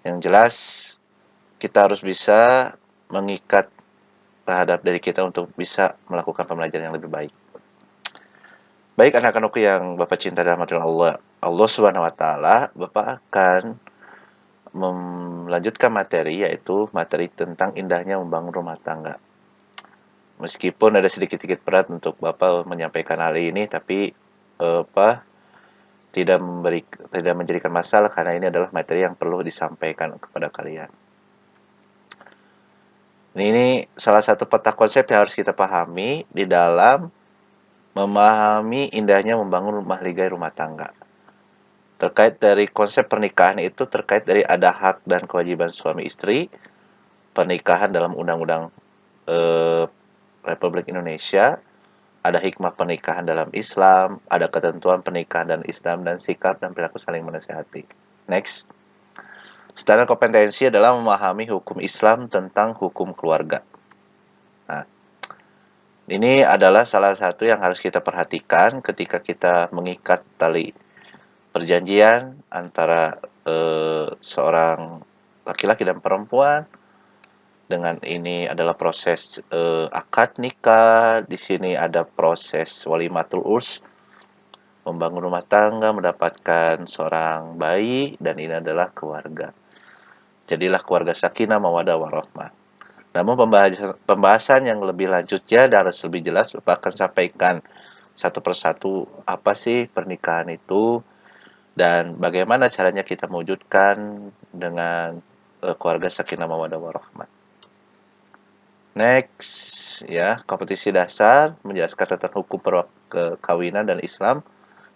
Yang jelas kita harus bisa mengikat terhadap diri kita untuk bisa melakukan pembelajaran yang lebih baik. Baik anak-anakku yang Bapak cinta dalam hati Allah, Allah Subhanahu wa taala, Bapak akan melanjutkan materi, yaitu materi tentang indahnya membangun rumah tangga. Meskipun ada sedikit-sedikit berat untuk Bapak menyampaikan hal ini, tapi apa tidak menjadikan masalah karena ini adalah materi yang perlu disampaikan kepada kalian. Ini salah satu peta konsep yang harus kita pahami di dalam memahami indahnya membangun rumah tangga. Terkait dari konsep pernikahan itu terkait dari ada hak dan kewajiban suami istri, pernikahan dalam Undang-Undang eh, Republik Indonesia, ada hikmah pernikahan dalam Islam, ada ketentuan pernikahan dan Islam, dan sikap dan perilaku saling menasihati. Next. Standar kompetensi adalah memahami hukum Islam tentang hukum keluarga. Nah, ini adalah salah satu yang harus kita perhatikan ketika kita mengikat tali perjanjian antara seorang laki-laki dan perempuan. Dengan ini adalah proses akad nikah. Di sini ada proses walimatul urs, membangun rumah tangga, mendapatkan seorang bayi, dan ini adalah keluarga. Jadilah keluarga sakinah mawaddah warahmah. Namun pembahasan yang lebih lanjutnya dan harus lebih jelas Bapak akan sampaikan satu persatu apa sih pernikahan itu dan bagaimana caranya kita mewujudkan dengan keluarga sakinah mawaddah warahmah. Next, ya, kompetisi dasar menjelaskan tentang hukum perkawinan dan Islam,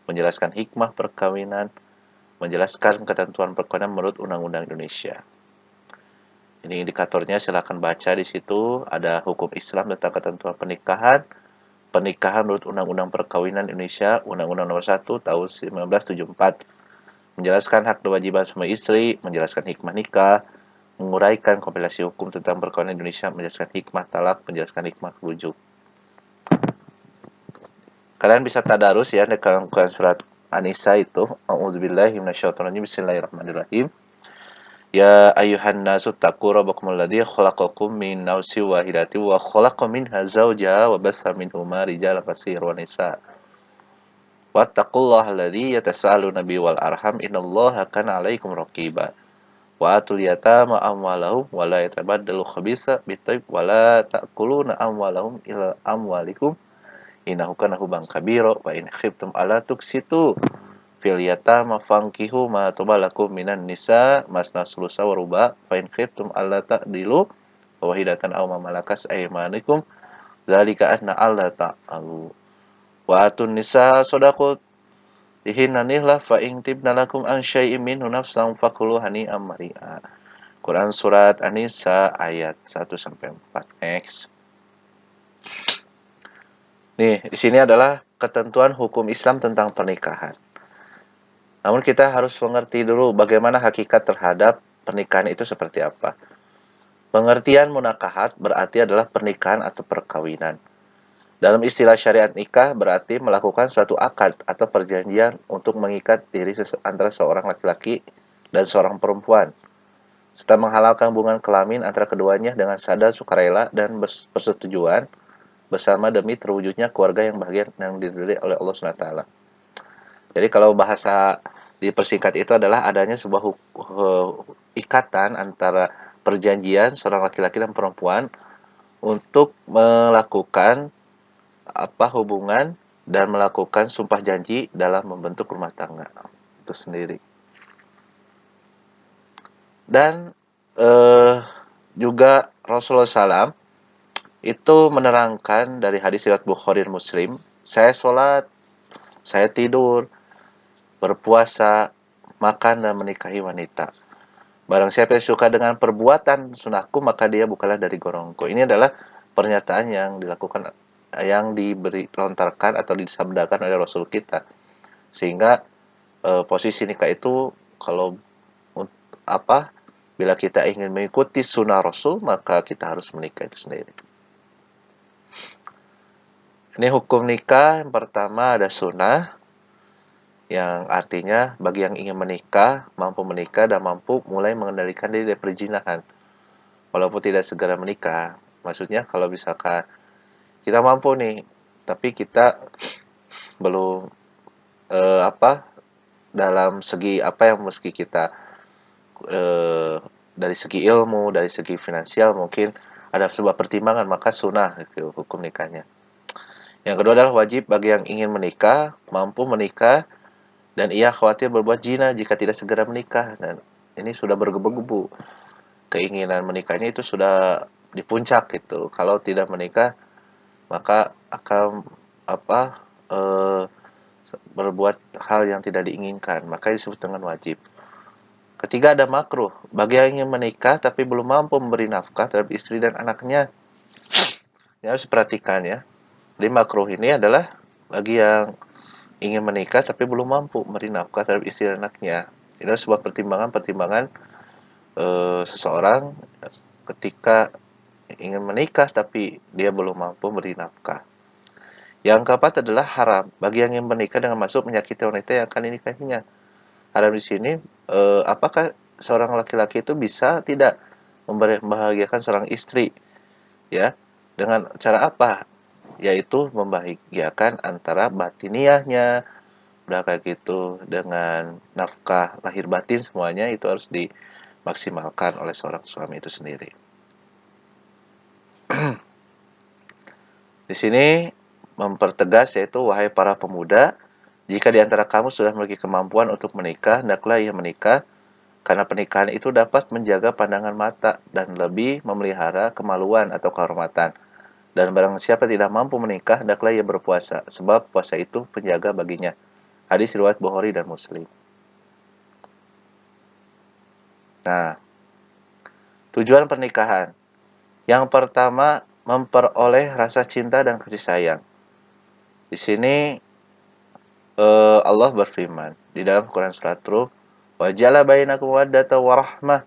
menjelaskan hikmah perkawinan, menjelaskan ketentuan perkawinan menurut Undang-Undang Indonesia. Ini indikatornya silakan baca di situ. Ada hukum Islam tentang ketentuan pernikahan, pernikahan menurut Undang-Undang Perkawinan Indonesia, Undang-Undang Nomor 1 Tahun 1974, menjelaskan hak dan kewajiban suami istri, menjelaskan hikmah nikah, menguraikan kompilasi hukum tentang perkawinan Indonesia, menjelaskan hikmah talak, menjelaskan hikmah rujuk. Kalian bisa tadarus ya dengan surat An-Nisa itu. A'udzubillahi minasyaitonirrajim. Bismillahirrahmanirrahim. Ya ayuhan nasu taqu rabbakum alladzi khalaqakum min nafsin wahidatin wa khalaqa minha zawjaha wa bassa minhuma rijalan katsiran wa nisaa. Wattaqullaha alladzi yatasaaluna bihi wal arham innallaha kana 'alaikum raqiba. Wa atul yatama amwalahum wa la yatabaddalu khabisa bitayyib wa la ta'kuluna amwalahum ila amwalikum innahu kana huban kabira wa in khiftum alla tuksitu fil yatama fankihu ma tabalakum minan nisa masna sulusa wa ruba fa in khiftum alla ta'dilu wahidatan aw ma malakas aymanikum zalika adna alla ta'alu wa atun nisa sadaqat dihinanillah fa in tibna lakum an syai'in minhu nafsan fakulu hani amri'a. Quran surat An-Nisa ayat 1 sampai 4. Next. Nih, di sini adalah ketentuan hukum Islam tentang pernikahan. Namun kita harus mengerti dulu bagaimana hakikat terhadap pernikahan itu seperti apa. Pengertian munakahat berarti adalah pernikahan atau perkawinan. Dalam istilah syariat nikah berarti melakukan suatu akad atau perjanjian untuk mengikat diri antara seorang laki-laki dan seorang perempuan, serta menghalalkan hubungan kelamin antara keduanya dengan sadar sukarela dan persetujuan bersama demi terwujudnya keluarga yang bahagia yang diridhoi oleh Allah SWT. Jadi kalau bahasa dipersingkat itu adalah adanya sebuah ikatan antara perjanjian seorang laki-laki dan perempuan untuk melakukan hubungan dan melakukan sumpah janji dalam membentuk rumah tangga itu sendiri. Dan juga Rasulullah SAW itu menerangkan dari hadis riwayat Bukhari dan Muslim, saya sholat, saya tidur, berpuasa, makan dan menikahi wanita. Barang siapa yang suka dengan perbuatan sunahku maka dia bukanlah dari golonganku. Ini adalah pernyataan yang dilakukan, yang lontarkan atau disabdakan oleh Rasul kita. Sehingga posisi nikah itu kalau bila kita ingin mengikuti sunnah Rasul maka kita harus menikah itu sendiri. Ini hukum nikah. Yang pertama ada sunnah. yang artinya bagi yang ingin menikah, mampu menikah dan mampu mulai mengendalikan diri dari perzinahan, walaupun tidak segera menikah. Maksudnya kalau misalkan kita mampu nih, tapi kita belum apa dalam segi apa yang meski kita eh, dari segi ilmu, dari segi finansial mungkin ada sebuah pertimbangan maka sunnah itu hukum nikahnya. Yang kedua adalah wajib bagi yang ingin menikah, mampu menikah dan ia khawatir berbuat zina jika tidak segera menikah dan ini sudah bergebu-gebu. Keinginan menikahnya itu sudah di puncak gitu. Kalau tidak menikah maka akan apa eh, berbuat hal yang tidak diinginkan, maka disebut dengan wajib. Ketiga ada makruh, bagi yang ingin menikah tapi belum mampu memberi nafkah terhadap istri dan anaknya. Ini harus diperhatikan ya. Jadi makruh ini adalah bagi yang ingin menikah tapi belum mampu memberi nafkah terhadap istri dan anaknya. Ini adalah sebuah pertimbangan-pertimbangan seseorang ketika ingin menikah tapi dia belum mampu memberi nafkah. Yang keempat adalah haram bagi yang ingin menikah dengan maksud menyakiti wanita yang akan dinikahinya. Haram di sini apakah seorang laki-laki itu bisa tidak membahagiakan seorang istri ya dengan cara apa? Yaitu membahagiakan antara batiniahnya, udah kayak gitu dengan nafkah lahir batin semuanya itu harus dimaksimalkan oleh seorang suami itu sendiri. Di sini mempertegas yaitu wahai para pemuda, jika di antara kamu sudah memiliki kemampuan untuk menikah, hendaklah ia menikah karena pernikahan itu dapat menjaga pandangan mata dan lebih memelihara kemaluan atau kehormatan. Dan barang siapa tidak mampu menikah, hendaklah ia berpuasa, sebab puasa itu penjaga baginya. Hadis riwayat Bukhari dan Muslim. Nah, tujuan pernikahan. Yang pertama, memperoleh rasa cinta dan kasih sayang. Di sini Allah berfirman di dalam Quran surat Rum, "Wa ja'ala bainakum mawaddatan wa rahmah."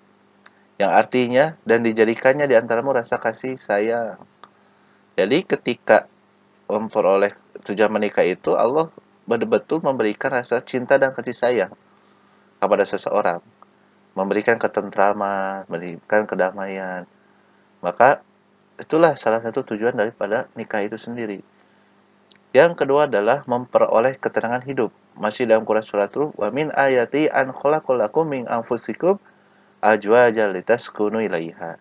Yang artinya dan dijadikannya di antaramu rasa kasih sayang. Jadi ketika memperoleh tujuan menikah itu Allah betul-betul memberikan rasa cinta dan kasih sayang kepada seseorang, memberikan ketentraman, memberikan kedamaian. Maka itulah salah satu tujuan daripada nikah itu sendiri. Yang kedua adalah memperoleh ketenangan hidup. Masih dalam Quran surat Rum, wa min ayati an khalaqalakum min anfusikum azwajan litaskunu ilaiha.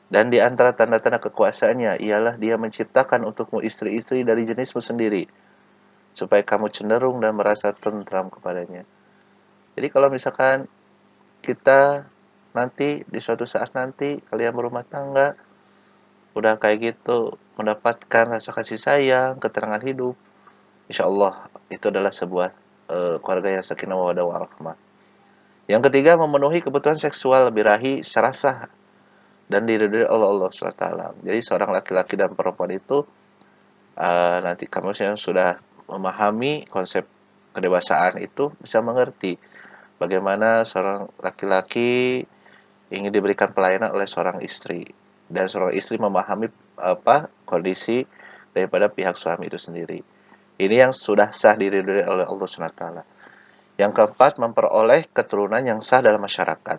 Dan di antara tanda-tanda kekuasaannya ialah dia menciptakan untukmu istri-istri dari jenismu sendiri, supaya kamu cenderung dan merasa tentram kepadanya. Jadi kalau misalkan kita nanti di suatu saat nanti kalian berumah tangga, udah kayak gitu mendapatkan rasa kasih sayang, keterangan hidup, insya Allah itu adalah sebuah keluarga yang sakinah mawaddah warahmah. Yang ketiga memenuhi kebutuhan seksual birahi secara sah dan diridhoi Allah SWT. Jadi seorang laki-laki dan perempuan itu nanti kamu yang sudah memahami konsep kedewasaan itu bisa mengerti bagaimana seorang laki-laki ingin diberikan pelayanan oleh seorang istri dan seorang istri memahami apa kondisi daripada pihak suami itu sendiri. Ini yang sudah sah diridhoi oleh Allah SWT. Yang keempat memperoleh keturunan yang sah dalam masyarakat.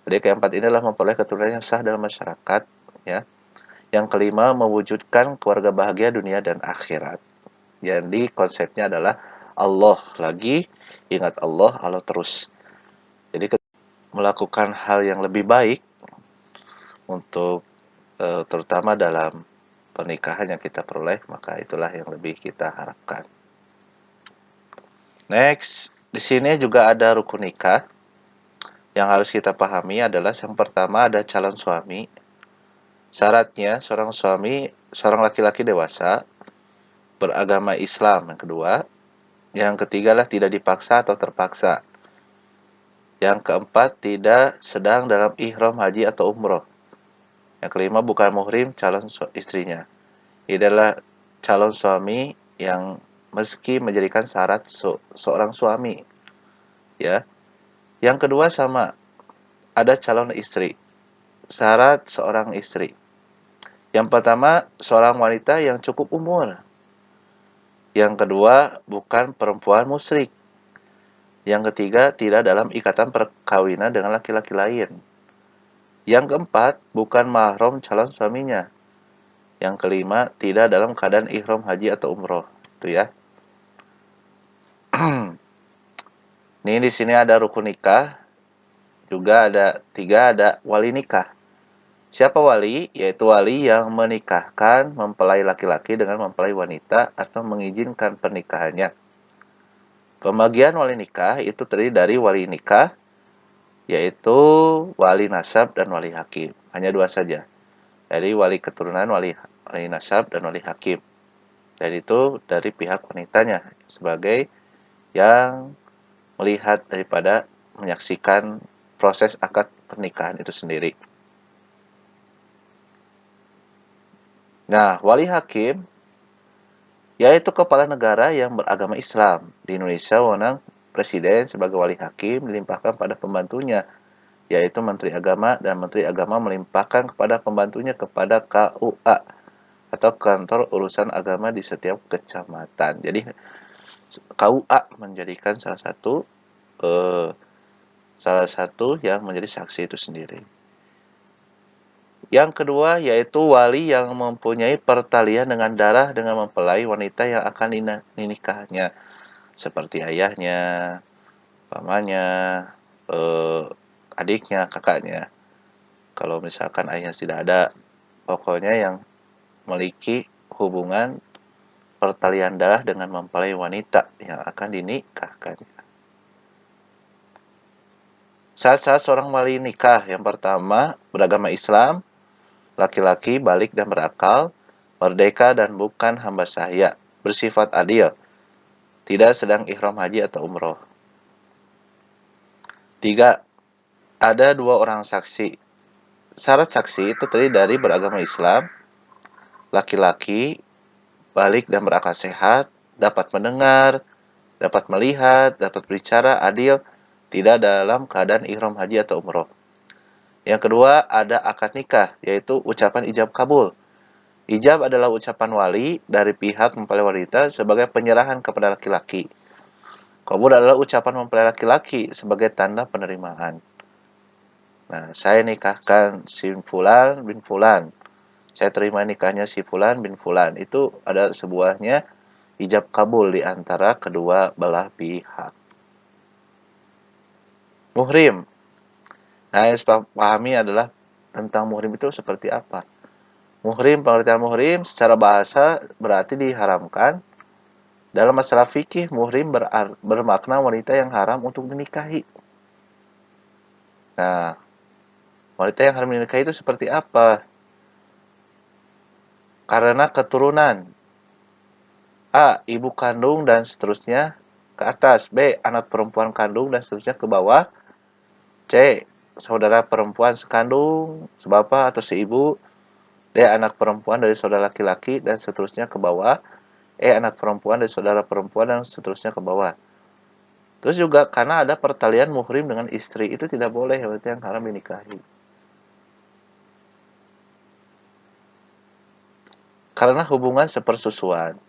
Jadi keempat ini adalah memperoleh keturunan yang sah dalam masyarakat, ya. Yang kelima mewujudkan keluarga bahagia dunia dan akhirat. Jadi konsepnya adalah Allah lagi, ingat Allah, Allah terus. Jadi melakukan hal yang lebih baik untuk terutama dalam pernikahan yang kita peroleh, maka itulah yang lebih kita harapkan. Next, di sini juga ada rukun nikah. Yang harus kita pahami adalah yang pertama ada calon suami. Syaratnya seorang laki-laki dewasa beragama Islam. Yang kedua, yang ketiga adalah tidak dipaksa atau terpaksa. Yang keempat, tidak sedang dalam ihram haji atau umroh. Yang kelima, bukan muhrim calon istrinya. Ini adalah calon suami yang meski menjadikan syarat seorang suami. Ya. Yang kedua sama, ada calon istri. Syarat seorang istri. Yang pertama, seorang wanita yang cukup umur. Yang kedua, bukan perempuan musyrik. Yang ketiga, tidak dalam ikatan perkawinan dengan laki-laki lain. Yang keempat, bukan mahram calon suaminya. Yang kelima, tidak dalam keadaan ihram haji atau umroh. Itu ya. Nih di sini ada rukun nikah, juga ada tiga, ada wali nikah. Siapa wali? Yaitu wali yang menikahkan mempelai laki-laki dengan mempelai wanita atau mengizinkan pernikahannya. Pembagian wali nikah itu terdiri dari wali nikah, yaitu wali nasab dan wali hakim. Hanya dua saja. Dari wali keturunan, wali nasab, dan wali hakim. Dan itu dari pihak wanitanya sebagai yang melihat daripada menyaksikan proses akad pernikahan itu sendiri. Nah, wali hakim yaitu kepala negara yang beragama Islam. Di Indonesia, wewenang presiden sebagai wali hakim dilimpahkan pada pembantunya, yaitu Menteri Agama, dan Menteri Agama melimpahkan kepada pembantunya kepada KUA atau Kantor Urusan Agama di setiap kecamatan. Jadi KUA menjadikan salah satu yang menjadi saksi itu sendiri. Yang kedua yaitu wali yang mempunyai pertalian dengan darah dengan mempelai wanita yang akan dinikahnya, seperti ayahnya, pamannya, adiknya, kakaknya. Kalau misalkan ayahnya tidak ada, pokoknya yang memiliki hubungan pertalian darah dengan mempelai wanita yang akan dinikahkan. Syarat-syarat seorang wali nikah, yang pertama, beragama Islam, laki-laki, balik dan berakal, merdeka dan bukan hamba sahaya, bersifat adil, tidak sedang ihram haji atau umroh. 3. Ada 2 orang saksi. Syarat saksi itu terdiri dari beragama Islam, laki-laki, balik dan berakal sehat, dapat mendengar, dapat melihat, dapat berbicara, adil, tidak dalam keadaan ihram haji atau umroh. Yang kedua, ada akad nikah, yaitu ucapan ijab kabul. Ijab adalah ucapan wali dari pihak mempelai wanita sebagai penyerahan kepada laki-laki. Kabul adalah ucapan mempelai laki-laki sebagai tanda penerimaan. Nah, saya nikahkan si Fulan bin Fulan. Saya terima nikahnya si Fulan bin Fulan. Itu ada sebuahnya ijab kabul di antara kedua belah pihak. Muhrim. Nah, yang harus pahami adalah tentang muhrim itu seperti apa. Muhrim, pengertian muhrim secara bahasa berarti diharamkan. Dalam masalah fikih, muhrim bermakna wanita yang haram untuk dinikahi. Nah, wanita yang haram dinikahi itu seperti apa? Karena keturunan. A. Ibu kandung dan seterusnya ke atas. B. Anak perempuan kandung dan seterusnya ke bawah. C. Saudara perempuan sekandung, sebapak atau seibu. D. Anak perempuan dari saudara laki-laki dan seterusnya ke bawah. E. Anak perempuan dari saudara perempuan dan seterusnya ke bawah. Terus juga karena ada pertalian muhrim dengan istri, itu tidak boleh, berarti yang haram dinikahi. Karena hubungan sepersusuan.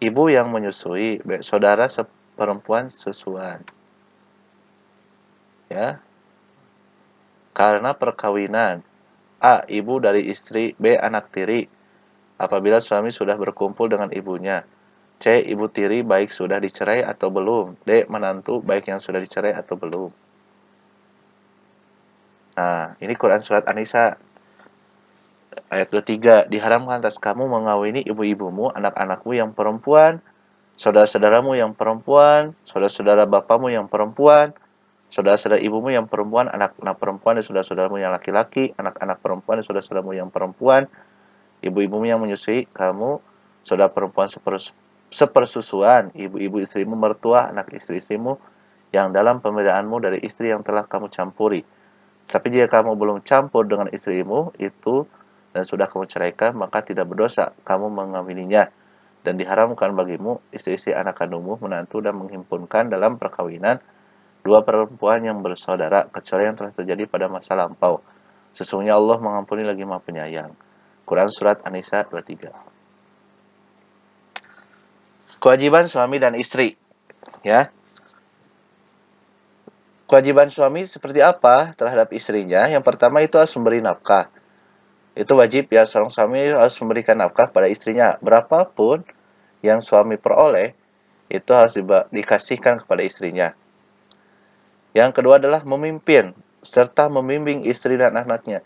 Ibu yang menyusui, saudara perempuan susuan. Ya. Karena perkawinan. A. Ibu dari istri. B. Anak tiri. Apabila suami sudah berkumpul dengan ibunya. C. Ibu tiri baik sudah dicerai atau belum. D. Menantu baik yang sudah dicerai atau belum. Nah, ini Quran Surat An-Nisa ayat 23. Diharamkan atas kamu mengawini ibu-ibumu, anak-anakmu yang perempuan, saudara-saudaramu yang perempuan, saudara-saudara bapamu yang perempuan, saudara-saudara ibumu yang perempuan, anak-anak perempuan dan saudara-saudaramu yang laki-laki, anak-anak perempuan dan saudara-saudaramu yang perempuan, ibu-ibumu yang menyusui kamu, saudara perempuan sepersusuan, ibu-ibu istrimu mertua, anak istri-istrimu yang dalam pembedaan-mu dari istri yang telah kamu campuri. Tapi jika kamu belum campur dengan istrimu itu dan sudah kamu ceraikan, maka tidak berdosa kamu mengawininya. Dan diharamkan bagimu istri-istri anak kandungmu, menantu dan menghimpunkan dalam perkawinan dua perempuan yang bersaudara, kecuali yang telah terjadi pada masa lampau. Sesungguhnya Allah mengampuni lagi Maha Penyayang. Quran Surat An-Nisa 23. Kewajiban suami dan istri. Ya. Kewajiban suami seperti apa terhadap istrinya? Yang pertama itu harus memberi nafkah. Itu wajib ya, seorang suami harus memberikan nafkah pada istrinya. Berapapun yang suami peroleh, itu harus dikasihkan kepada istrinya. Yang kedua adalah memimpin, serta membimbing istri dan anak-anaknya.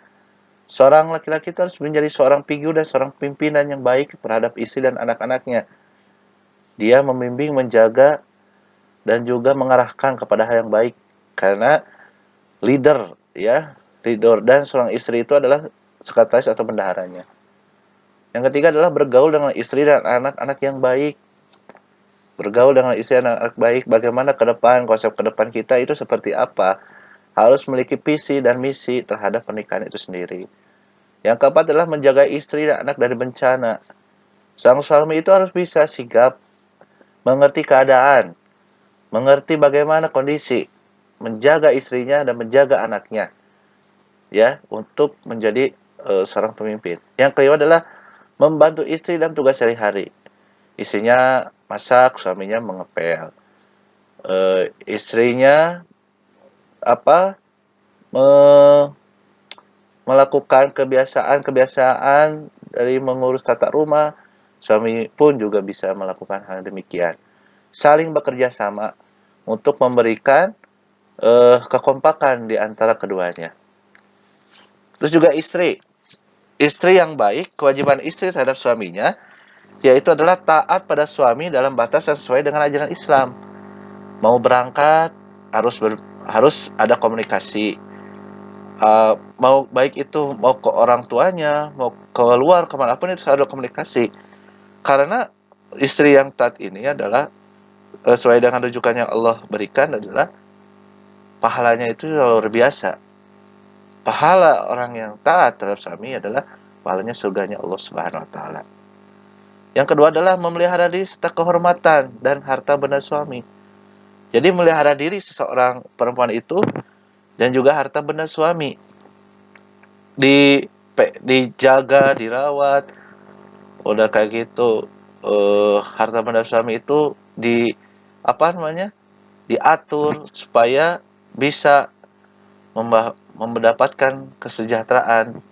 Seorang laki-laki itu harus menjadi seorang figur dan seorang pimpinan yang baik terhadap istri dan anak-anaknya. Dia membimbing, menjaga, dan juga mengarahkan kepada hal yang baik. Karena leader, ya, leader dan seorang istri itu adalah sekretaris atau bendaharanya. Yang ketiga adalah bergaul dengan istri dan anak-anak yang baik. Bergaul dengan istri dan anak-anak baik, bagaimana ke depan, konsep ke depan kita itu seperti apa. Harus memiliki visi dan misi terhadap pernikahan itu sendiri. Yang keempat adalah menjaga istri dan anak dari bencana. Sang suami itu harus bisa sigap, mengerti keadaan, mengerti bagaimana kondisi, menjaga istrinya dan menjaga anaknya, ya, untuk menjadi seorang pemimpin. Yang kelima adalah membantu istri dalam tugas sehari-hari. Istrinya masak, suaminya mengepel. Istrinya apa? Melakukan kebiasaan-kebiasaan dari mengurus tata rumah, suami pun juga bisa melakukan hal demikian. Saling bekerja sama untuk memberikan kekompakan di antara keduanya. Terus juga istri yang baik, kewajiban istri terhadap suaminya yaitu adalah taat pada suami dalam batas yang sesuai dengan ajaran Islam. Mau berangkat harus ada komunikasi. Mau baik itu mau ke orang tuanya, mau keluar kemanapun itu harus ada komunikasi. Karena istri yang taat ini adalah sesuai dengan rujukan yang Allah berikan adalah pahalanya itu luar biasa. Pahala orang yang taat terhadap suami adalah pahalanya surganya Allah Subhanahu wa taala. Yang kedua adalah memelihara diri serta kehormatan dan harta benda suami. Jadi memelihara diri seseorang perempuan itu dan juga harta benda suami dijaga, dirawat. Udah kayak gitu harta benda suami itu diatur supaya bisa mendapatkan kesejahteraan.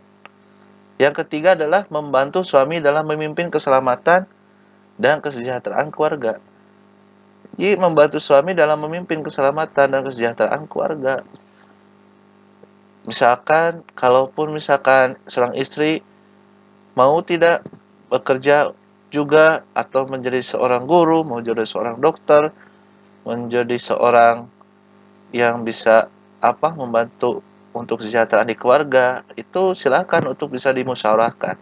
Yang ketiga adalah membantu suami dalam memimpin keselamatan dan kesejahteraan keluarga. Jadi membantu suami dalam memimpin keselamatan dan kesejahteraan keluarga. Kalaupun seorang istri mau tidak bekerja juga atau menjadi seorang guru, mau jadi seorang dokter, menjadi seorang yang bisa membantu untuk kesejahteraan di keluarga, itu silakan untuk bisa dimusyawarahkan.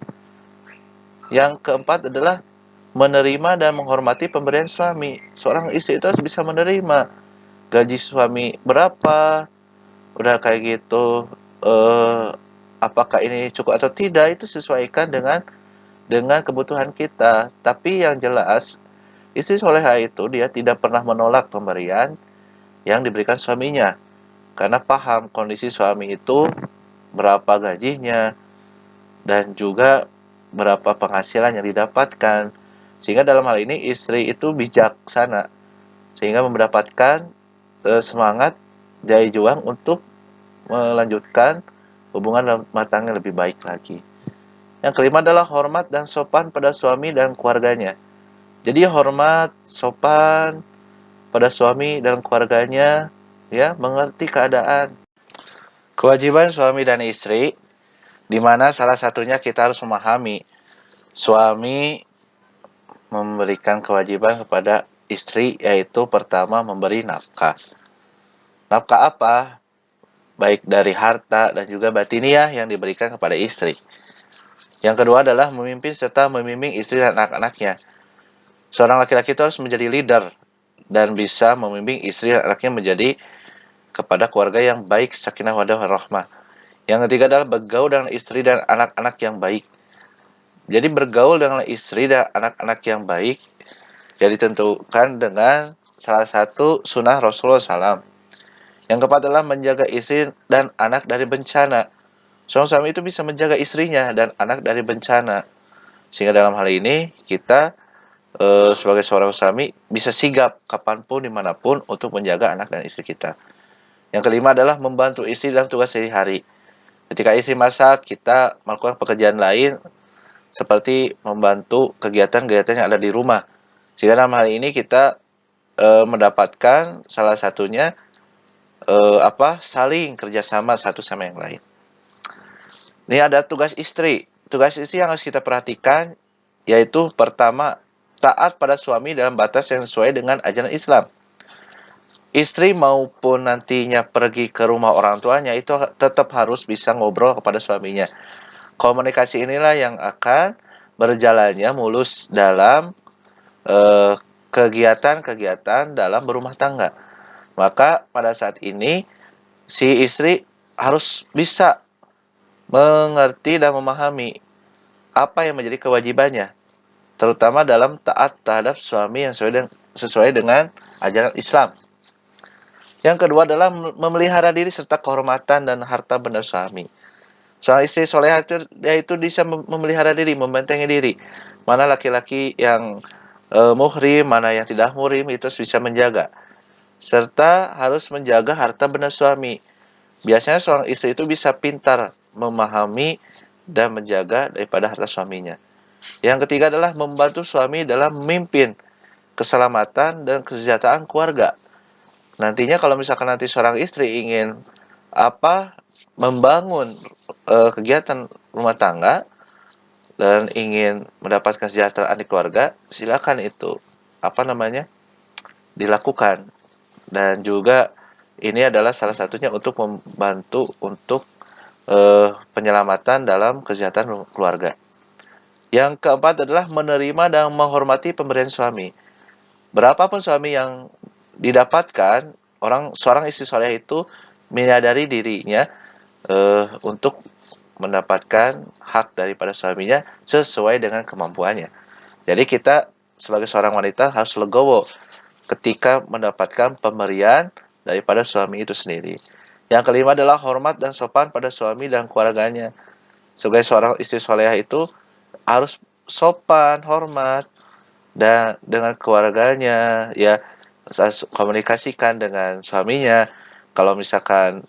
Yang keempat adalah menerima dan menghormati pemberian suami. Seorang istri itu harus bisa menerima gaji suami berapa, udah kayak gitu apakah ini cukup atau tidak, itu sesuaikan dengan kebutuhan kita. Tapi yang jelas istri soleha itu dia tidak pernah menolak pemberian yang diberikan suaminya, karena paham kondisi suami itu berapa gajinya dan juga berapa penghasilan yang didapatkan, sehingga dalam hal ini istri itu bijaksana sehingga mendapatkan semangat daya juang untuk melanjutkan hubungan rumah tangga lebih baik lagi. Yang kelima adalah hormat dan sopan pada suami dan keluarganya. Jadi hormat, sopan pada suami dan keluarganya, ya, mengerti keadaan. Kewajiban suami dan istri, di mana salah satunya kita harus memahami suami memberikan kewajiban kepada istri, yaitu pertama memberi nafkah. Nafkah apa? Baik dari harta dan juga batiniah yang diberikan kepada istri. Yang kedua adalah memimpin serta membimbing istri dan anak-anaknya. Seorang laki-laki itu harus menjadi leader dan bisa membimbing istri dan anaknya menjadi kepada keluarga yang baik, sakinah mawaddah warahmah. Yang ketiga adalah bergaul dengan istri dan anak-anak yang baik. Jadi bergaul dengan istri dan anak-anak yang baik ya ditentukan dengan salah satu sunnah Rasulullah SAW. Yang keempat adalah menjaga istri dan anak dari bencana. Seorang suami itu bisa menjaga istrinya dan anak dari bencana. Sehingga dalam hal ini kita sebagai seorang suami bisa sigap kapanpun dimanapun untuk menjaga anak dan istri kita. Yang kelima adalah membantu istri dalam tugas sehari-hari. Ketika istri masak, kita melakukan pekerjaan lain seperti membantu kegiatan-kegiatan yang ada di rumah. Sehingga dalam hal ini kita mendapatkan salah satunya saling kerjasama satu sama yang lain. Ini ada tugas istri. Tugas istri yang harus kita perhatikan yaitu pertama, taat pada suami dalam batas yang sesuai dengan ajaran Islam. Istri maupun nantinya pergi ke rumah orang tuanya itu tetap harus bisa ngobrol kepada suaminya. Komunikasi inilah yang akan berjalannya mulus dalam kegiatan-kegiatan dalam berumah tangga. Maka pada saat ini si istri harus bisa mengerti dan memahami apa yang menjadi kewajibannya, terutama dalam taat terhadap suami yang sesuai dengan ajaran Islam. Yang kedua adalah memelihara diri serta kehormatan dan harta benda suami. Seorang istri solehah itu bisa memelihara diri, membentengi diri. Mana laki-laki yang muhrim, mana yang tidak muhrim, itu bisa menjaga. Serta harus menjaga harta benda suami. Biasanya seorang istri itu bisa pintar memahami dan menjaga daripada harta suaminya. Yang ketiga adalah membantu suami dalam memimpin keselamatan dan kesejahteraan keluarga. Nantinya kalau misalkan nanti seorang istri ingin membangun kegiatan rumah tangga dan ingin mendapatkan kesejahteraan di keluarga, silakan itu dilakukan. Dan juga ini adalah salah satunya untuk membantu untuk penyelamatan dalam kesehatan keluarga. Yang keempat adalah menerima dan menghormati pemberian suami. Berapapun suami yang didapatkan, seorang istri soleh itu menyadari dirinya untuk mendapatkan hak daripada suaminya sesuai dengan kemampuannya. Jadi kita sebagai seorang wanita harus legowo ketika mendapatkan pemberian daripada suami itu sendiri. Yang kelima adalah hormat dan sopan pada suami dan keluarganya. Sebagai seorang istri solehah itu harus sopan, hormat, dan dengan keluarganya, ya, komunikasikan dengan suaminya. Kalau misalkan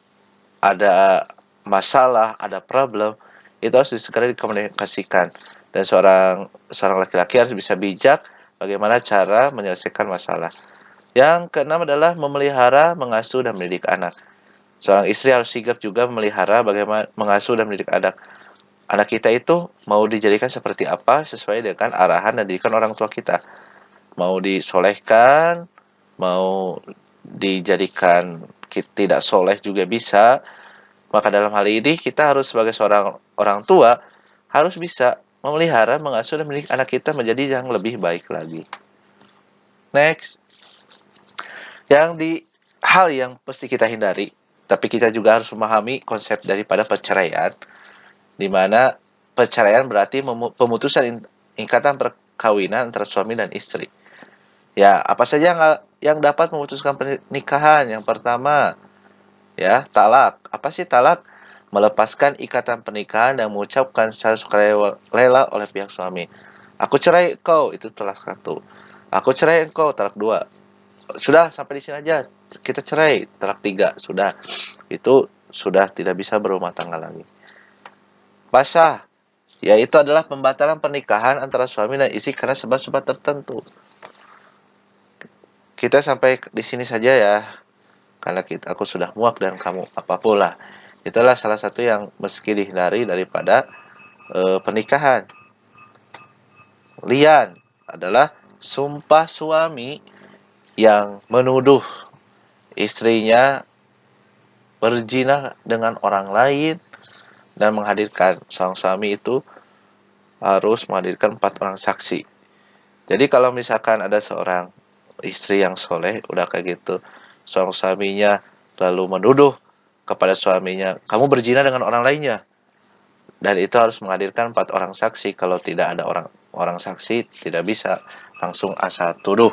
ada masalah, ada problem, itu harus segera dikomunikasikan. Dan seorang laki-laki harus bisa bijak bagaimana cara menyelesaikan masalah. Yang keenam adalah memelihara, mengasuh, dan mendidik anak. Seorang istri harus sigap juga memelihara bagaimana mengasuh dan mendidik anak. Anak kita itu mau dijadikan seperti apa sesuai dengan arahan dan didikan orang tua kita. Mau disolehkan, mau dijadikan tidak soleh juga bisa. Maka dalam hal ini kita harus sebagai seorang orang tua harus bisa memelihara, mengasuh, dan mendidik anak kita menjadi yang lebih baik lagi. Next. Hal yang pasti kita hindari, tapi kita juga harus memahami konsep daripada perceraian, di mana perceraian berarti pemutusan ikatan perkawinan antara suami dan istri. Ya, apa saja yang dapat memutuskan pernikahan? Yang pertama, ya, talak. Apa sih talak? Melepaskan ikatan pernikahan dan mengucapkan secara sukarela oleh pihak suami. Aku cerai kau, itu talak 1. Aku cerai engkau, talak 2. Sudah, sampai di sini aja. Kita cerai, talak 3. Sudah. Itu sudah tidak bisa berumah tangga lagi. Basah, yaitu adalah pembatalan pernikahan antara suami dan istri karena sebab-sebab tertentu. Kita sampai di sini saja ya, karena aku sudah muak dan kamu apapun lah. Itulah salah satu yang meski dihindari daripada pernikahan. Lian adalah sumpah suami yang menuduh istrinya berzina dengan orang lain dan menghadirkan sang suami itu harus menghadirkan 4 orang saksi. Jadi kalau misalkan ada seorang istri yang soleh udah kayak gitu, sang suaminya lalu menuduh kepada suaminya, kamu berzina dengan orang lainnya, dan itu harus menghadirkan 4 orang saksi. Kalau tidak ada orang saksi, tidak bisa, langsung asal tuduh.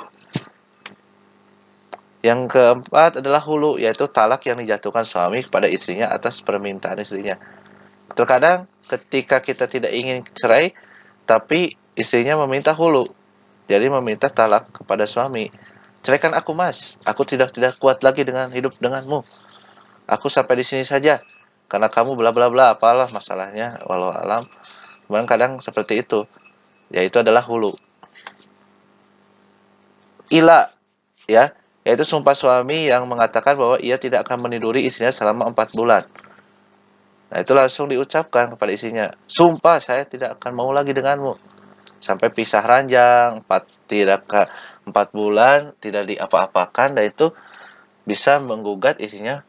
Yang keempat adalah hulu, yaitu talak yang dijatuhkan suami kepada istrinya atas permintaan istrinya. Terkadang ketika kita tidak ingin cerai, tapi istrinya meminta hulu, jadi meminta talak kepada suami. Ceraikan aku mas, aku tidak kuat lagi dengan hidup denganmu. Aku sampai di sini saja karena kamu bla bla bla apalah masalahnya walau alam. Cuman kadang seperti itu. Yaitu adalah hulu. Ila ya, yaitu sumpah suami yang mengatakan bahwa ia tidak akan meniduri istrinya selama 4 bulan. Nah, itu langsung diucapkan kepada istrinya, sumpah saya tidak akan mau lagi denganmu. Sampai pisah ranjang, 4 bulan tidak diapa-apakan, dan itu bisa menggugat istrinya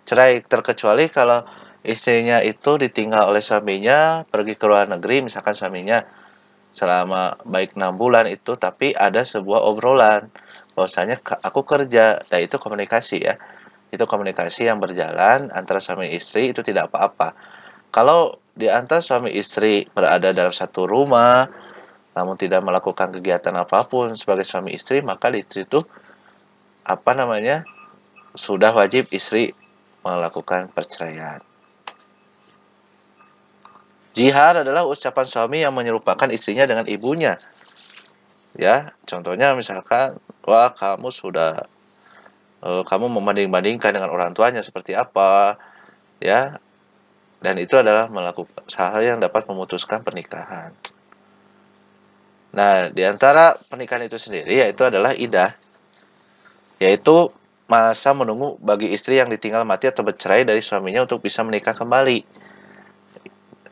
cerai. Terkecuali kalau istrinya itu ditinggal oleh suaminya, pergi ke luar negeri, misalkan suaminya selama baik 6 bulan itu, tapi ada sebuah obrolan bahwasanya aku kerja, dan itu komunikasi ya. Itu komunikasi yang berjalan antara suami istri, itu tidak apa-apa. Kalau di antara suami istri berada dalam satu rumah, namun tidak melakukan kegiatan apapun sebagai suami istri, maka di situ apa namanya sudah wajib istri melakukan perceraian. Jihar adalah ucapan suami yang menyerupakan istrinya dengan ibunya. Ya, contohnya misalkan, wah kamu membanding-bandingkan dengan orang tuanya seperti apa, ya, dan itu adalah melakukan hal yang dapat memutuskan pernikahan. Nah, di antara pernikahan itu sendiri yaitu adalah idah, yaitu masa menunggu bagi istri yang ditinggal mati atau bercerai dari suaminya untuk bisa menikah kembali.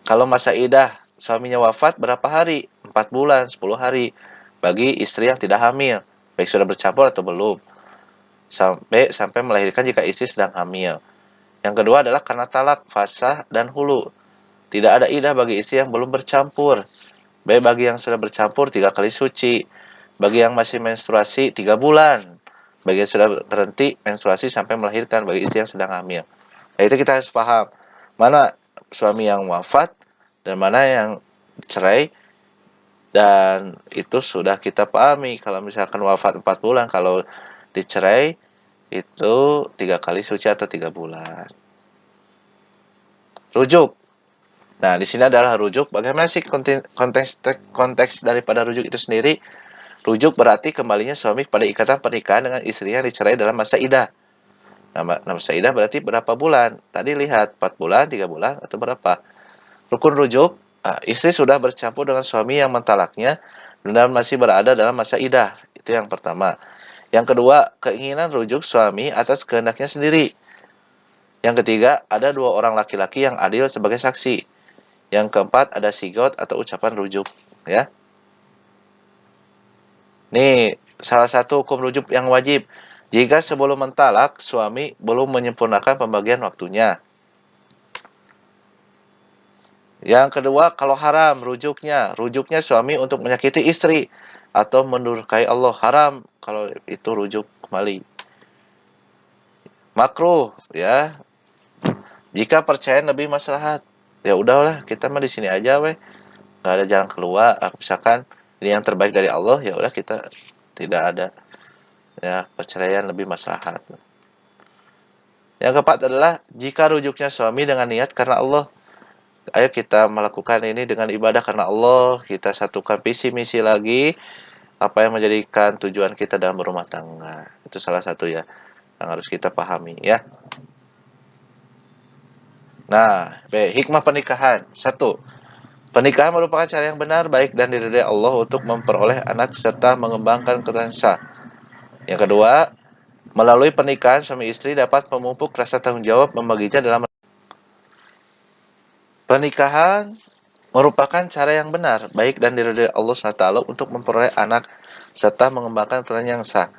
Kalau masa idah suaminya wafat berapa hari? 4 bulan, 10 hari. Bagi istri yang tidak hamil, baik sudah bercampur atau belum. Sampai melahirkan jika istri sedang hamil. Yang kedua adalah karena talak, fasah, dan hulu. Tidak ada idah bagi istri yang belum bercampur. Baik bagi yang sudah bercampur 3 kali suci. Bagi yang masih menstruasi 3 bulan. Bagi yang sudah terhenti menstruasi sampai melahirkan bagi istri yang sedang hamil. Nah, itu kita harus paham. Mana suami yang wafat dan mana yang cerai, dan itu sudah kita pahami. Kalau misalkan wafat 4 bulan, kalau dicerai itu 3 kali suci atau 3 bulan. Rujuk. Nah, di sini adalah rujuk. Bagaimana sih konteks daripada rujuk itu sendiri? Rujuk berarti kembalinya suami pada ikatan pernikahan dengan istrinya yang dicerai dalam masa idah. Nah, masa idah berarti berapa bulan? Tadi lihat 4 bulan, 3 bulan, atau berapa? Rukun rujuk, istri sudah bercampur dengan suami yang mentalaknya dan masih berada dalam masa idah. Itu yang pertama. Yang kedua, keinginan rujuk suami atas kehendaknya sendiri. Yang ketiga, ada 2 orang laki-laki yang adil sebagai saksi. Yang keempat, ada sigot atau ucapan rujuk. Ya. Nih, salah satu hukum rujuk yang wajib. Jika sebelum mentalak, suami belum menyempurnakan pembagian waktunya. Yang kedua, kalau haram rujuknya. Rujuknya suami untuk menyakiti istri atau mendurhakai Allah. Haram kalau itu rujuk kembali. Makruh, ya. Jika percaya lebih maslahat. Ya udahlah, kita mah di sini aja weh. Gak ada jalan keluar. Misalkan ini yang terbaik dari Allah, ya udah kita tidak ada ya perceraian lebih maslahat. Yang keempat adalah jika rujuknya suami dengan niat karena Allah. Ayo kita melakukan ini dengan ibadah karena Allah. Kita satukan visi misi lagi apa yang menjadikan tujuan kita dalam berumah tangga. Itu salah satu ya yang harus kita pahami ya. Nah, hikmah pernikahan. 1. Pernikahan merupakan cara yang benar, baik dan diridhai Allah untuk memperoleh anak serta mengembangkan ketuhanan. Yang kedua, melalui pernikahan suami istri dapat memupuk rasa tanggung jawab membaginya dalam pernikahan merupakan cara yang benar, baik dan diridhai Allah SWT untuk memperoleh anak serta mengembangkan keturunan yang sah.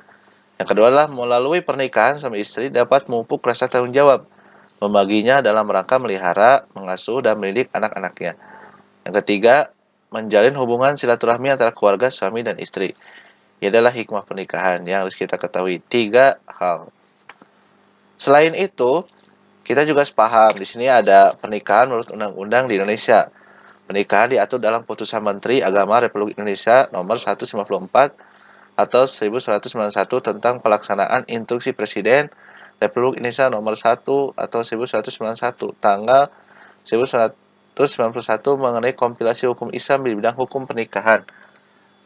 Yang kedua adalah melalui pernikahan suami istri dapat memupuk rasa tanggung jawab membaginya dalam rangka melihara, mengasuh, dan mendidik anak-anaknya. Yang ketiga, menjalin hubungan silaturahmi antara keluarga suami dan istri. Ini adalah hikmah pernikahan yang harus kita ketahui. 3 hal. Selain itu, kita juga sepaham di sini ada pernikahan menurut undang-undang di Indonesia. Pernikahan diatur dalam Putusan Menteri Agama Republik Indonesia Nomor 154 atau 1191 tentang pelaksanaan Instruksi Presiden Republik Indonesia Nomor 1 atau 1191 tanggal 1191 mengenai kompilasi hukum Islam di bidang hukum pernikahan.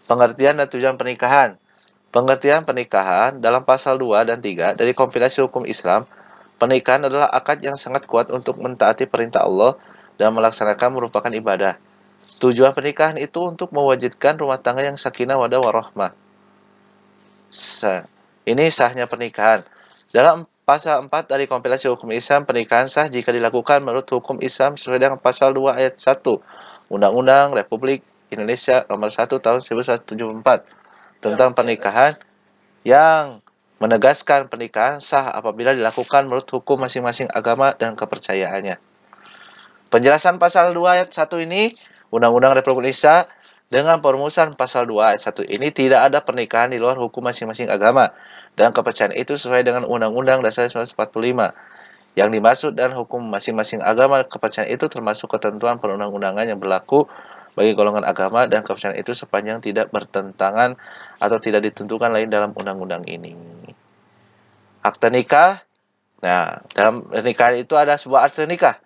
Pengertian dan tujuan pernikahan. Pengertian pernikahan dalam pasal 2 dan 3 dari kompilasi hukum Islam Pernikahan adalah akad yang sangat kuat untuk mentaati perintah Allah dan melaksanakan merupakan ibadah. Tujuan pernikahan itu untuk mewujudkan rumah tangga yang sakinah wadah warahmah. Ini sahnya pernikahan. Dalam pasal 4 dari kompilasi hukum Islam, pernikahan sah jika dilakukan menurut hukum Islam sesuai dengan pasal 2 ayat 1 Undang-Undang Republik Indonesia Nomor 1 Tahun 1974 tentang pernikahan, yang menegaskan pernikahan sah apabila dilakukan menurut hukum masing-masing agama dan kepercayaannya. Penjelasan pasal 2 ayat 1 ini, Undang-Undang Republik Indonesia dengan perumusan pasal 2 ayat 1 ini tidak ada pernikahan di luar hukum masing-masing agama dan kepercayaan itu sesuai dengan Undang-Undang Dasar 1945. Yang dimaksud dan hukum masing-masing agama kepercayaan itu termasuk ketentuan perundang-undangan yang berlaku bagi golongan agama dan kepercayaan itu sepanjang tidak bertentangan atau tidak ditentukan lain dalam undang-undang ini. Akte nikah. Nah, dalam pernikahan itu ada sebuah akte nikah.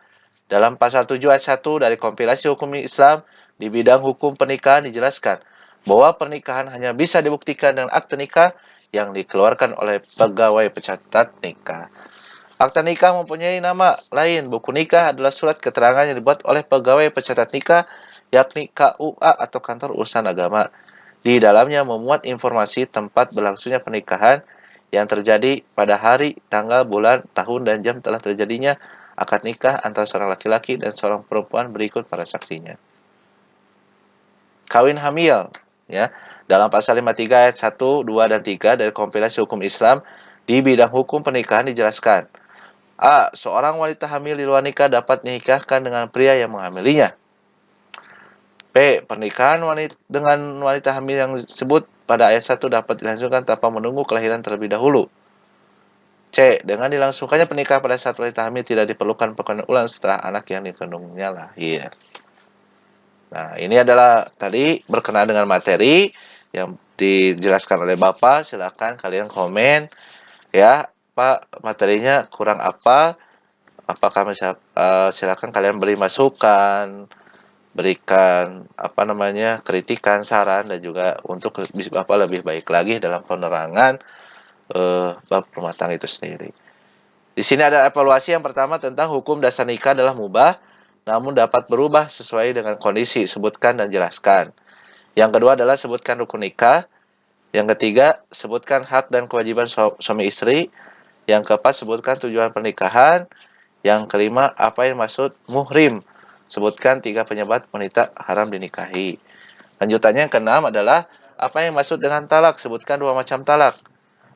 Dalam pasal 7 ayat 1 dari kompilasi hukum Islam di bidang hukum pernikahan dijelaskan bahwa pernikahan hanya bisa dibuktikan dengan akte nikah yang dikeluarkan oleh pegawai pencatat nikah. Akta nikah mempunyai nama lain. Buku nikah adalah surat keterangan yang dibuat oleh pegawai pencatat nikah, yakni KUA atau Kantor Urusan Agama. Di dalamnya memuat informasi tempat berlangsungnya pernikahan yang terjadi pada hari, tanggal, bulan, tahun, dan jam telah terjadinya akad nikah antara seorang laki-laki dan seorang perempuan berikut para saksinya. Kawin hamil, ya. Dalam pasal 53 ayat 1, 2, dan 3 dari kompilasi hukum Islam di bidang hukum pernikahan dijelaskan. A. Seorang wanita hamil di luar nikah dapat dinikahkan dengan pria yang menghamilinya. B. Pernikahan dengan wanita hamil yang disebut pada ayat 1 dapat dilangsungkan tanpa menunggu kelahiran terlebih dahulu. C. Dengan dilangsungkannya pernikahan pada saat wanita hamil tidak diperlukan perkawinan ulang setelah anak yang dikandungnya lahir. Nah, ini adalah tadi berkenaan dengan materi yang dijelaskan oleh Bapak. Silakan kalian komen ya, Pak, materinya kurang apa? Apakah silakan kalian beri masukan, berikan kritikan, saran, dan juga untuk Bapak lebih baik lagi dalam penerangan bab rumah tangga itu sendiri. Di sini ada evaluasi yang pertama tentang hukum dasar nikah adalah mubah, namun dapat berubah sesuai dengan kondisi. Sebutkan dan jelaskan. Yang kedua adalah sebutkan rukun nikah. Yang ketiga, sebutkan hak dan kewajiban suami istri. Yang keempat, sebutkan tujuan pernikahan. Yang kelima, apa yang maksud muhrim? Sebutkan 3 penyebab wanita haram dinikahi. Lanjutannya yang keenam adalah apa yang maksud dengan talak? Sebutkan 2 macam talak.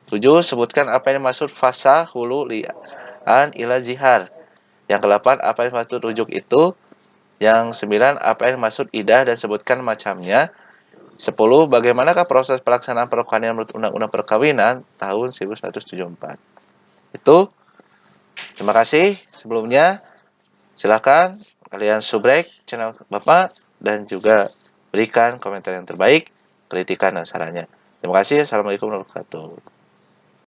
7. Sebutkan apa yang maksud fasa, hulu, li'an, ila, zihar. Yang ke-8, apa yang maksud rujuk itu? Yang 9, apa yang maksud idah dan sebutkan macamnya. 10. Bagaimanakah proses pelaksanaan perkawinan menurut Undang-Undang Perkawinan tahun 1974? Itu. Terima kasih. Sebelumnya, silakan kalian subrek channel Bapak dan juga berikan komentar yang terbaik, kritikan dan sarannya. Terima kasih. Assalamualaikum warahmatullahi wabarakatuh.